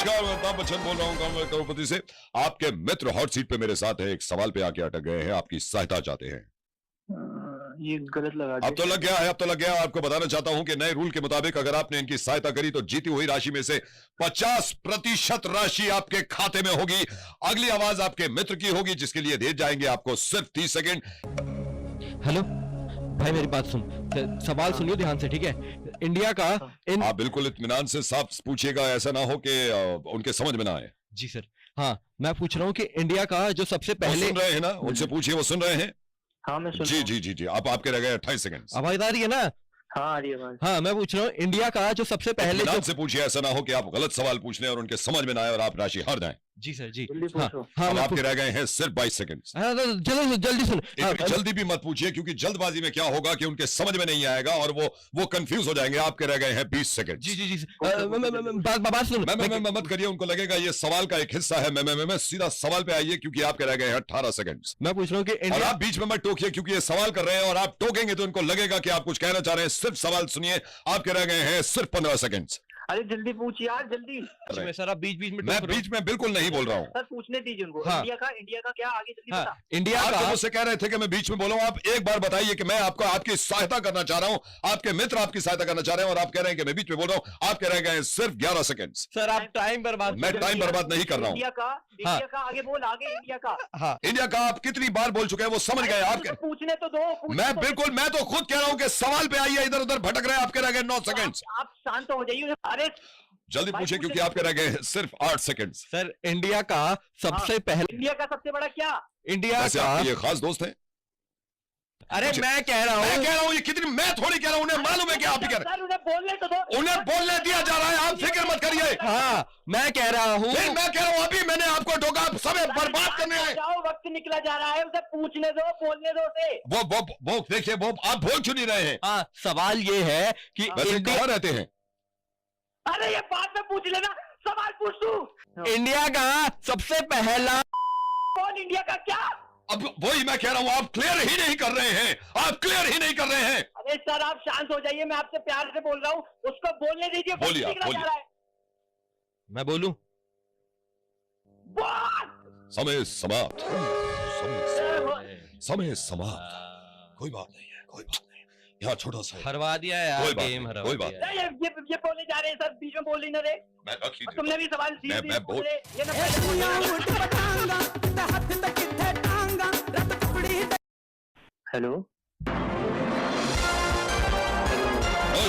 नमस्कार, मैं अमिताभ बच्चन बोल रहा हूँ करोड़पति से। आपके मित्र हॉट सीट पे मेरे साथ है, एक सवाल पे आके अटक गए हैं, आपकी सहायता चाहते हैं। ये गलत लगा अब तो लग गया है, अब तो लग गया है। आपको बताना चाहता हूं कि नए रूल के मुताबिक अगर आपने इनकी सहायता करी तो जीती हुई राशि में से 50% राशि आपके खाते में होगी। अगली आवाज आपके मित्र की होगी, जिसके लिए दे जाएंगे आपको सिर्फ 30 सेकंड। हेलो भाई, मेरी बात सुन, सवाल सुनियो ध्यान से, ठीक है? इंडिया का आप बिल्कुल इत्मीनान से साफ पूछिएगा, ऐसा ना हो कि उनके समझ में ना आए। जी सर। हाँ, मैं पूछ रहा हूँ कि इंडिया का जो सबसे पहले सुन रहे हैं ना, उनसे पूछिए, वो सुन रहे हैं। हाँ मैं सुन जी जी जी जी, आप आपके रह गए 28 सेकंड। आवाज आ रही है ना? हाँ आ रही है आवाज। हाँ, मैं पूछ रहा हूँ इंडिया का जो सबसे पहले इत्मीनान से पूछिए, ऐसा ना हो कि आप गलत सवाल पूछ लें और उनके समझ में ना आए और आप राशि हार जाएं। जी सर जी। जल्दी हाँ, पूछो। हाँ, अब मैं आपके रह गए हैं सिर्फ 22 सेकंड। जल्दी जल्दी सुन। हाँ, जल्दी भी मत पूछिए, क्योंकि जल्दबाजी में क्या होगा कि उनके समझ में नहीं आएगा और वो कंफ्यूज हो जाएंगे। आपके रह गए हैं 20 सेकंड। जी जी जी। बात सुन। मैं मत करिए, उनको लगेगा ये सवाल का एक हिस्सा है। मैं सीधा सवाल पे आइए, क्योंकि आपके रह गए हैं 18 सेकंड। मैं पूछ रहा हूँ कि और इंडिया, आप बीच में मत टोकिए, क्योंकि ये सवाल कर रहे हैं और आप टोकेंगे तो उनको लगेगा कि आप कुछ कहना चाह रहे हैं। सिर्फ सवाल सुनिए। आपके रह गए हैं सिर्फ 15 सेकंड। अरे जल्दी पूछ यार, जल्दी। मैं सर बीच बीच में मैं बीच में बिल्कुल नहीं बोल रहा हूँ। सर पूछने दीजिए उनको। हाँ। इंडिया का क्या आगे जल्दी हाँ, बता। इंडिया आप का तो मुझसे कह रहे थे कि मैं बीच में बोला हूं। आप एक बार बताइए कि मैं आपको आपकी सहायता करना चाह रहा हूं, आपके मित्र आपकी सहायता करना चाह रहे हैं और आप कह रहे हैं कि मैं बीच में बोल रहा हूं। आपके रह गए हैं सिर्फ 11 सेकंड। सर आप टाइम बर्बाद। मैं टाइम बर्बाद नहीं कर रहा हूं। इंडिया का आगे बोल, आगे इंडिया का। हाँ, इंडिया का आप कितनी बार बोल चुके हैं, वो समझ गए आपके। पूछने तो दो। मैं बिल्कुल, मैं तो खुद कह रहा हूं कि सवाल पे आइए, इधर उधर भटक रहे हैं। आपके रह गए 9 सेकंड। आप शांत हो जाइए। अरे जल्दी पूछिए, क्योंकि आपके रह गए हैं सिर्फ 8 सेकंड। सर इंडिया का सबसे पहले, इंडिया का सबसे बड़ा क्या? इंडिया वैसे का, आपके ये खास दोस्त हैं। अरे मैं कह रहा हूँ, ये कितनी, मैं थोड़ी कह रहा हूं, उन्हें मालूम है कि आप ही कह रहे सर उन्हें बोलने तो दो। हैं। उन्हें बोलने दिया जा रहा है, आप फिक्र मत करिए। हाँ मैं कह रहा हूँ, फिर मैं कह रहा हूं, अभी मैंने आपको टोका, आप समय बर्बाद करने आए। जाओ, वक्त निकला जा रहा है, उसे पूछने दो, बोलने दो उसे। वो देखिए, वो आप बोल क्यों नहीं रहे हैं? हाँ सवाल ये है कि वैसे इंडिया, कहाँ रहते हैं? अरे ये बाद में पूछ लेना, सवाल पूछ तू। इंडिया का सबसे पहला, कौन? इंडिया का क्या? अब वही मैं कह रहा हूं, आप क्लियर ही नहीं कर रहे हैं, आप क्लियर ही नहीं कर रहे हैं। अरे सर आप शांत हो जाइए, मैं आपसे प्यार से बोल रहा हूँ, उसको बोलने दीजिए। वक्त बोलिए, निकला जा बोलिए। रहा है। मैं बोलूं? बोल। समय समाप्त, समय समाप्त। कोई बात नहीं है, कोई बात नहीं, यहाँ छोटा सा है। हरवा दिया यार, कोई बात गेम नहीं, हरवा कोई बात दिया। नहीं, ये बोलने जा रहे हैं सर, बीच में बोल नहीं ना रहे। मैं रख ही देता तुमने भी सवाल मैं बोल- पूछ रहे, ये ना। हेलो